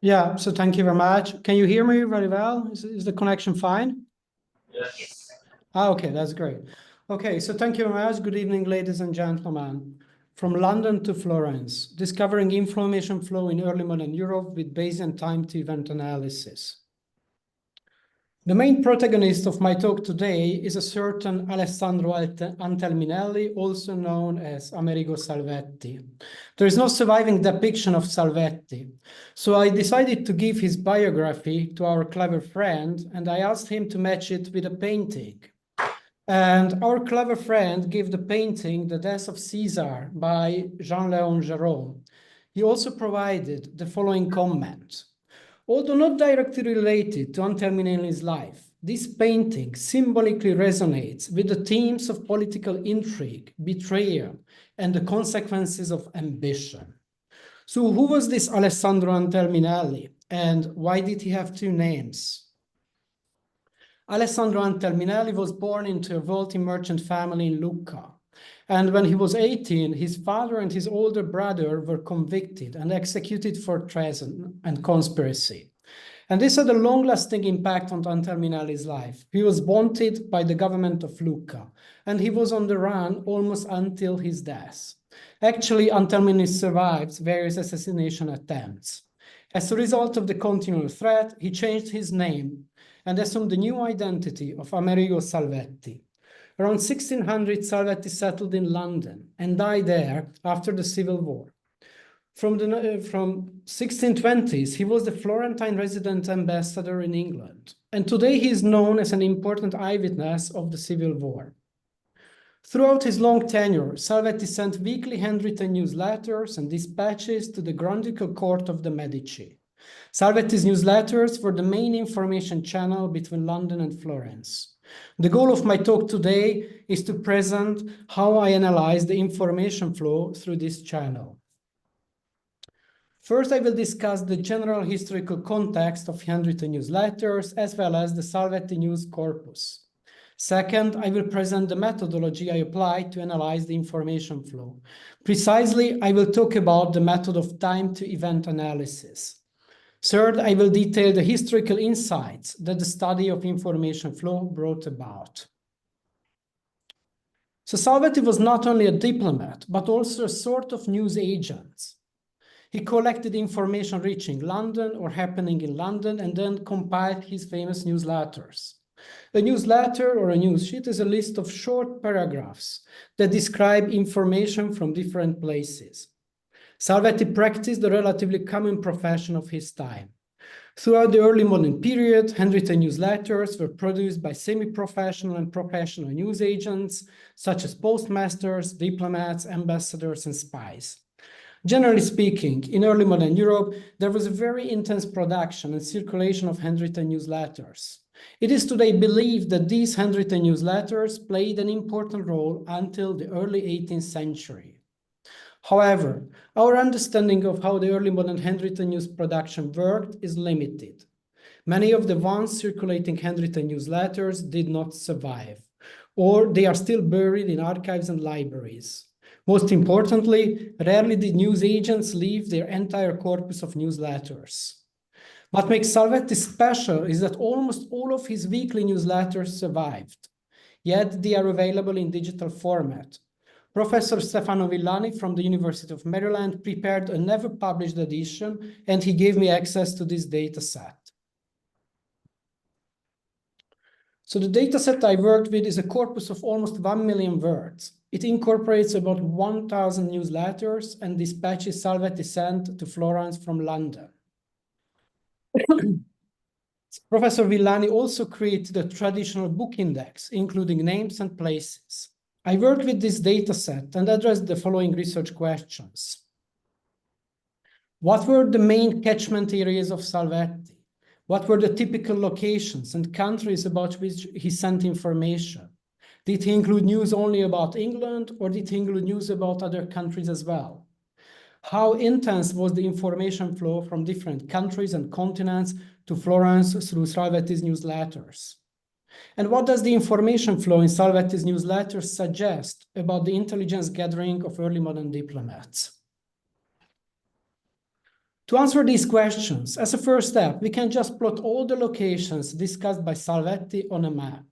Yeah, so thank you very much. Can you hear me very well? Is the connection fine? Yes. Okay, that's great. Okay, so thank you very much. Good evening, ladies and gentlemen. From London to Florence, discovering information flow in early modern Europe with Bayesian time-to-event analysis. The main protagonist of my talk today is a certain Alessandro Antelminelli, also known as Amerigo Salvetti. There is no surviving depiction of Salvetti, so I decided to give his biography to our clever friend, and I asked him to match it with a painting. And our clever friend gave the painting The Death of Caesar by Jean-Léon Gérôme. He also provided the following comment. Although not directly related to Antelminelli's life, this painting symbolically resonates with the themes of political intrigue, betrayal, and the consequences of ambition. So who was this Alessandro Antelminelli, and why did he have two names? Alessandro Antelminelli was born into a wealthy merchant family in Lucca. And when he was 18, his father and his older brother were convicted and executed for treason and conspiracy. And this had a long-lasting impact on Antelminelli's life. He was wanted by the government of Lucca, and he was on the run almost until his death. Actually, Antelminelli survived various assassination attempts. As a result of the continual threat, he changed his name and assumed the new identity of Amerigo Salvetti. Around 1600, Salvetti settled in London and died there after the Civil War. From 1620s, he was the Florentine resident ambassador in England, and today he is known as an important eyewitness of the Civil War. Throughout his long tenure, Salvetti sent weekly handwritten newsletters and dispatches to the Grand Ducal Court of the Medici. Salvetti's newsletters were the main information channel between London and Florence. The goal of my talk today is to present how I analyze the information flow through this channel. First, I will discuss the general historical context of handwritten newsletters as well as the Salvetti news corpus. Second, I will present the methodology I applied to analyze the information flow. Precisely, I will talk about the method of time-to-event analysis. Third, I will detail the historical insights that the study of information flow brought about. So Salvetti was not only a diplomat, but also a sort of news agent. He collected information reaching London or happening in London and then compiled his famous newsletters. A newsletter or a news sheet is a list of short paragraphs that describe information from different places. Salvetti practiced the relatively common profession of his time. Throughout the early modern period, handwritten newsletters were produced by semi-professional and professional news agents, such as postmasters, diplomats, ambassadors, and spies. Generally speaking, in early modern Europe, there was a very intense production and circulation of handwritten newsletters. It is today believed that these handwritten newsletters played an important role until the early 18th century. However, our understanding of how the early modern handwritten news production worked is limited. Many of the once circulating handwritten newsletters did not survive, or they are still buried in archives and libraries. Most importantly, rarely did news agents leave their entire corpus of newsletters. What makes Salvetti special is that almost all of his weekly newsletters survived, yet they are available in digital format. Professor Stefano Villani from the University of Maryland prepared a never-published edition, and he gave me access to this data set. So the data set I worked with is a corpus of almost 1 million words. It incorporates about 1,000 newsletters and dispatches Salvetti sent to Florence from London. Professor Villani also created a traditional book index, including names and places. I worked with this data set and addressed the following research questions. What were the main catchment areas of Salvetti? What were the typical locations and countries about which he sent information? Did he include news only about England, or did he include news about other countries as well? How intense was the information flow from different countries and continents to Florence through Salvetti's newsletters? And what does the information flow in Salvetti's newsletters suggest about the intelligence gathering of early modern diplomats? To answer these questions, as a first step, we can just plot all the locations discussed by Salvetti on a map.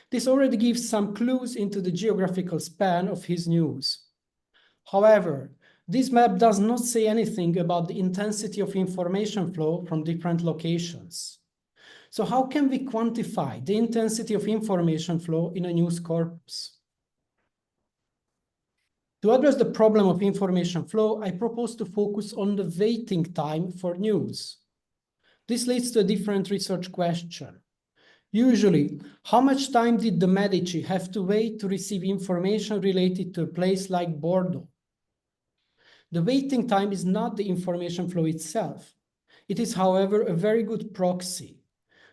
This already gives some clues into the geographical span of his news. However, this map does not say anything about the intensity of information flow from different locations. So how can we quantify the intensity of information flow in a news corpus? To address the problem of information flow, I propose to focus on the waiting time for news. This leads to a different research question. Usually, how much time did the Medici have to wait to receive information related to a place like Bordeaux? The waiting time is not the information flow itself. It is, however, a very good proxy.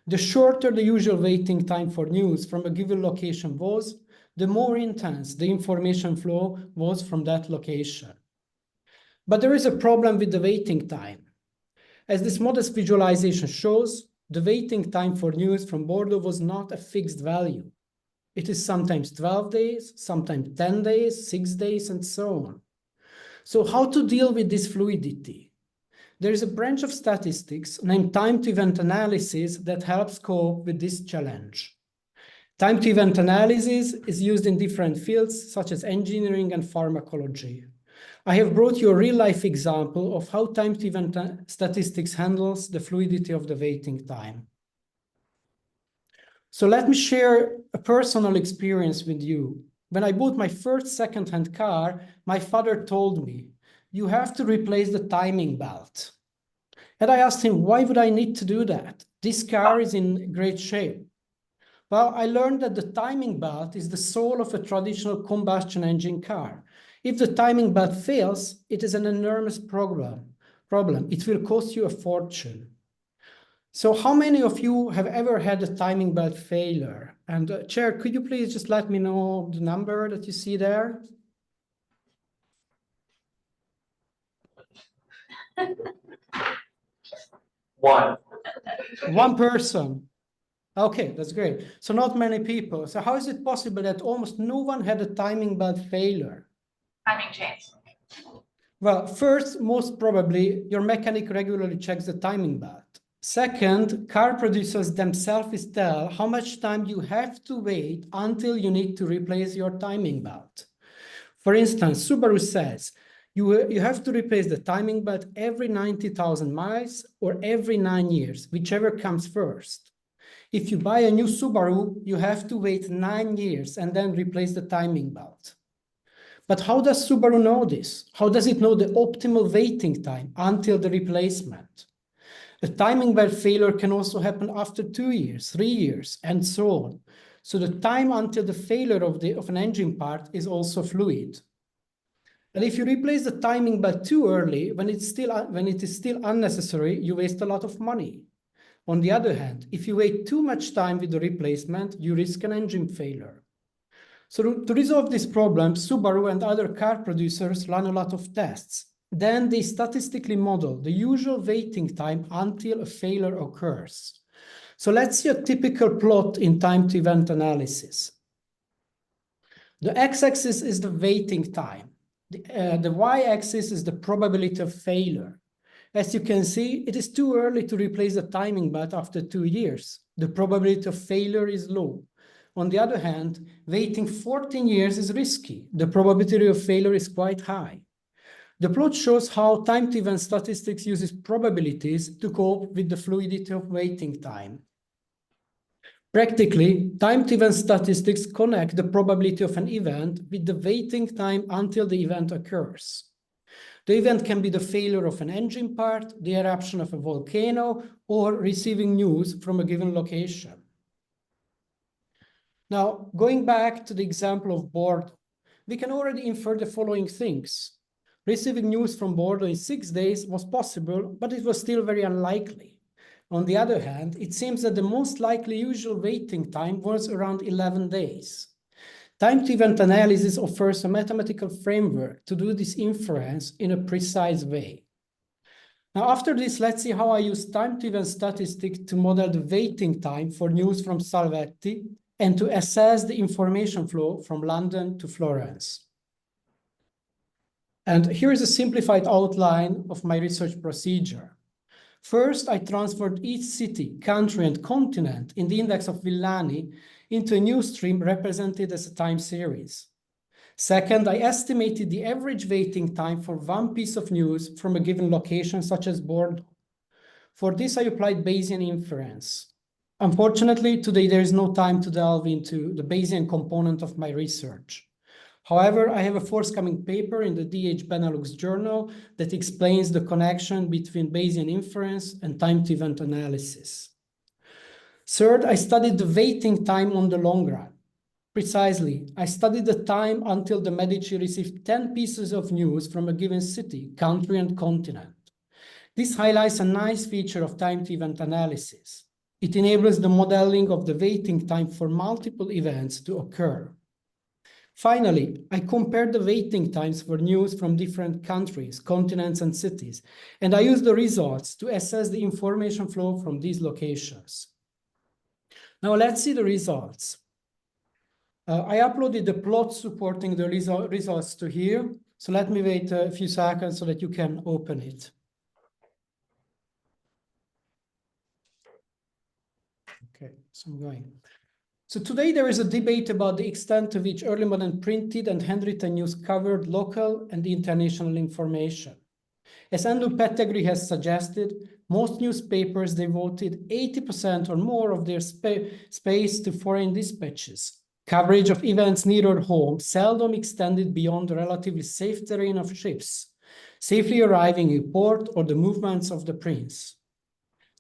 The shorter the usual waiting time for news from a given location was, the more intense the information flow was from that location. But there is a problem with the waiting time. As this modest visualization shows, the waiting time for news from Bordeaux was not a fixed value. It is sometimes 12 days, sometimes 10 days, 6 days, and so on. So how to deal with this fluidity? There is a branch of statistics named time-to-event analysis that helps cope with this challenge. Time-to-event analysis is used in different fields such as engineering and pharmacology. I have brought you a real-life example of how time-to-event statistics handles the fluidity of the waiting time. So let me share a personal experience with you. When I bought my first second-hand car, my father told me, "You have to replace the timing belt." And I asked him, why would I need to do that? This car is in great shape. Well, I learned that the timing belt is the soul of a traditional combustion engine car. If the timing belt fails, it is an enormous problem. It will cost you a fortune. So how many of you have ever had a timing belt failure? And Chair, could you please just let me know the number that you see there? One person. Okay, that's great. So not many people. So how is it possible that almost no one had a timing belt failure? Timing chains. Well, first, most probably, your mechanic regularly checks the timing belt. Second, car producers themselves tell how much time you have to wait until you need to replace your timing belt. For instance, Subaru says you have to replace the timing belt every 90,000 miles or every 9 years, whichever comes first. If you buy a new Subaru, you have to wait 9 years and then replace the timing belt. But how does Subaru know this? How does it know the optimal waiting time until the replacement? A timing belt failure can also happen after 2 years, 3 years, and so on. So the time until the failure of an engine part is also fluid. And if you replace the timing belt too early, when it is still unnecessary, you waste a lot of money. On the other hand, if you wait too much time with the replacement, you risk an engine failure. So to resolve this problem, Subaru and other car producers run a lot of tests. Then they statistically model the usual waiting time until a failure occurs. So let's see a typical plot in time-to-event analysis. The x-axis is the waiting time. The y-axis is the probability of failure. As you can see, it is too early to replace the timing belt after 2 years. The probability of failure is low. On the other hand, waiting 14 years is risky. The probability of failure is quite high. The plot shows how time-to-event statistics uses probabilities to cope with the fluidity of waiting time. Practically, time-to-event statistics connect the probability of an event with the waiting time until the event occurs. The event can be the failure of an engine part, the eruption of a volcano, or receiving news from a given location. Now, going back to the example of Bordeaux, we can already infer the following things. Receiving news from Bordeaux in 6 days was possible, but it was still very unlikely. On the other hand, it seems that the most likely usual waiting time was around 11 days. Time-to-event analysis offers a mathematical framework to do this inference in a precise way. Now, after this, let's see how I use time-to-event statistics to model the waiting time for news from Salvetti and to assess the information flow from London to Florence. And here is a simplified outline of my research procedure. First, I transferred each city, country, and continent in the index of Villani into a new stream represented as a time series. Second, I estimated the average waiting time for one piece of news from a given location, such as Bordeaux. For this, I applied Bayesian inference. Unfortunately, today there is no time to delve into the Bayesian component of my research. However, I have a forthcoming paper in the DH Benelux journal that explains the connection between Bayesian inference and time-to-event analysis. Third, I studied the waiting time on the long run. Precisely, I studied the time until the Medici received 10 pieces of news from a given city, country, and continent. This highlights a nice feature of time-to-event analysis. It enables the modeling of the waiting time for multiple events to occur. Finally, I compared the waiting times for news from different countries, continents, and cities, and I used the results to assess the information flow from these locations. Now let's see the results. I uploaded the plot supporting the results to here, so let me wait a few seconds so that you can open it. Okay, so I'm going. So today there is a debate about the extent to which early modern printed and handwritten news covered local and international information. As Andrew Pettigrew has suggested, most newspapers devoted 80% or more of their space to foreign dispatches. Coverage of events nearer home seldom extended beyond the relatively safe terrain of ships, safely arriving in port or the movements of the prince.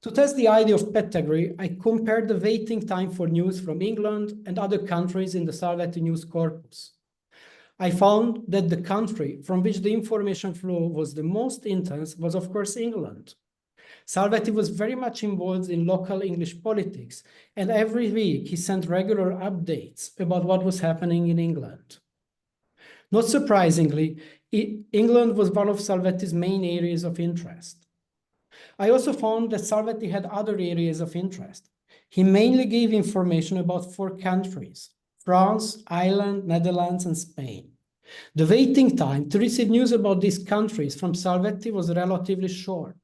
To test the idea of Pettigrew, I compared the waiting time for news from England and other countries in the Salvetti news corpus. I found that the country from which the information flow was the most intense was, of course, England. Salvetti was very much involved in local English politics, and every week he sent regular updates about what was happening in England. Not surprisingly, England was one of Salvetti's main areas of interest. I also found that Salvetti had other areas of interest. He mainly gave information about 4 countries: France, Ireland, Netherlands, and Spain. The waiting time to receive news about these countries from Salvetti was relatively short.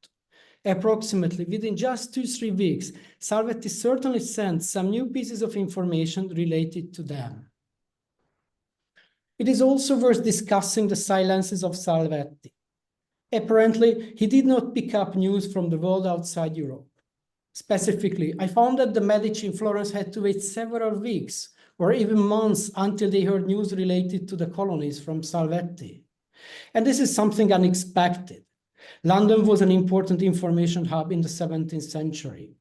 Approximately within just 2-3 weeks, Salvetti certainly sent some new pieces of information related to them. It is also worth discussing the silences of Salvetti. Apparently, he did not pick up news from the world outside Europe. Specifically, I found that the Medici in Florence had to wait several weeks or even months until they heard news related to the colonies from Salvetti. And this is something unexpected. London was an important information hub in the 17th century.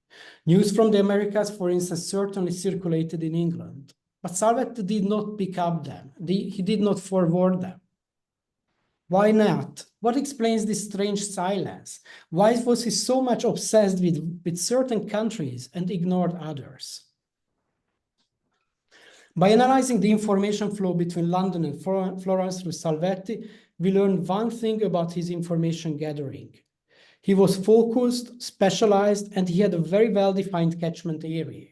News from the Americas, for instance, certainly circulated in England, but Salvetti did not pick up them. He did not forward them. Why not? What explains this strange silence? Why was he so much obsessed with certain countries and ignored others? By analyzing the information flow between London and Florence through Salvetti, we learn one thing about his information gathering. He was focused, specialized, and he had a very well-defined catchment area.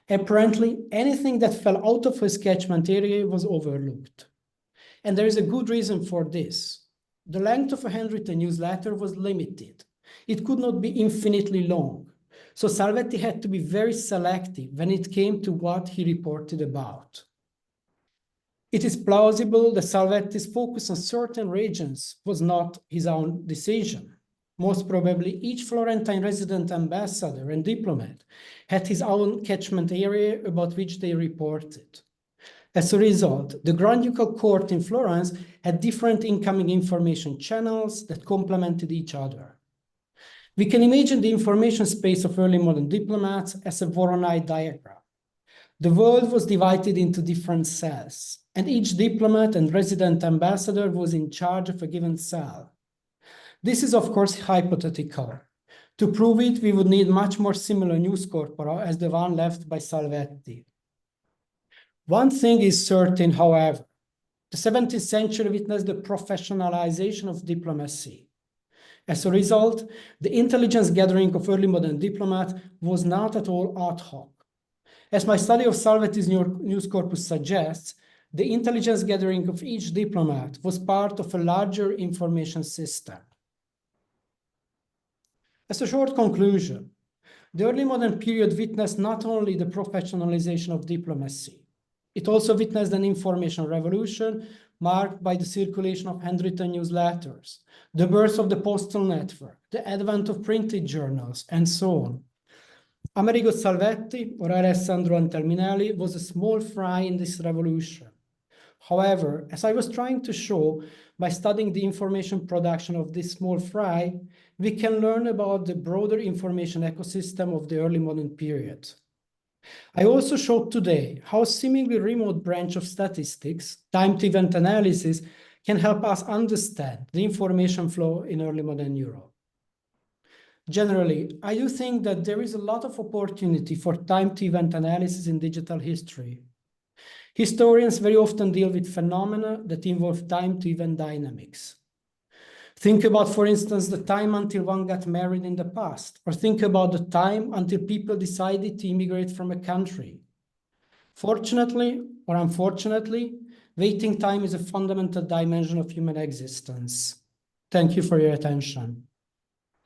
Apparently, anything that fell out of his catchment area was overlooked. And there is a good reason for this. The length of a handwritten newsletter was limited. It could not be infinitely long. So Salvetti had to be very selective when it came to what he reported about. It is plausible that Salvetti's focus on certain regions was not his own decision. Most probably, each Florentine resident ambassador and diplomat had his own catchment area about which they reported. As a result, the Grand Ducal Court in Florence had different incoming information channels that complemented each other. We can imagine the information space of early modern diplomats as a Voronoi diagram. The world was divided into different cells, and each diplomat and resident ambassador was in charge of a given cell. This is, of course, hypothetical. To prove it, we would need much more similar news corpora as the one left by Salvetti. One thing is certain, however. The 17th century witnessed the professionalization of diplomacy. As a result, the intelligence gathering of early modern diplomats was not at all ad hoc. As my study of Salvetti's news corpus suggests, The intelligence gathering of each diplomat was part of a larger information system. As a short conclusion, the early modern period witnessed not only the professionalization of diplomacy, it also witnessed an information revolution marked by the circulation of handwritten newsletters, the birth of the postal network, the advent of printed journals, and so on. Amerigo Salvetti, or Alessandro Antelminelli, was a small fry in this revolution. However, as I was trying to show by studying the information production of this small fry, we can learn about the broader information ecosystem of the early modern period. I also showed today how a seemingly remote branch of statistics, time-to-event analysis, can help us understand the information flow in early modern Europe. Generally, I do think that there is a lot of opportunity for time-to-event analysis in digital history. Historians very often deal with phenomena that involve time-to-event dynamics. Think about, for instance, the time until one got married in the past, or think about the time until people decided to immigrate from a country. Fortunately, or unfortunately, waiting time is a fundamental dimension of human existence. Thank you for your attention.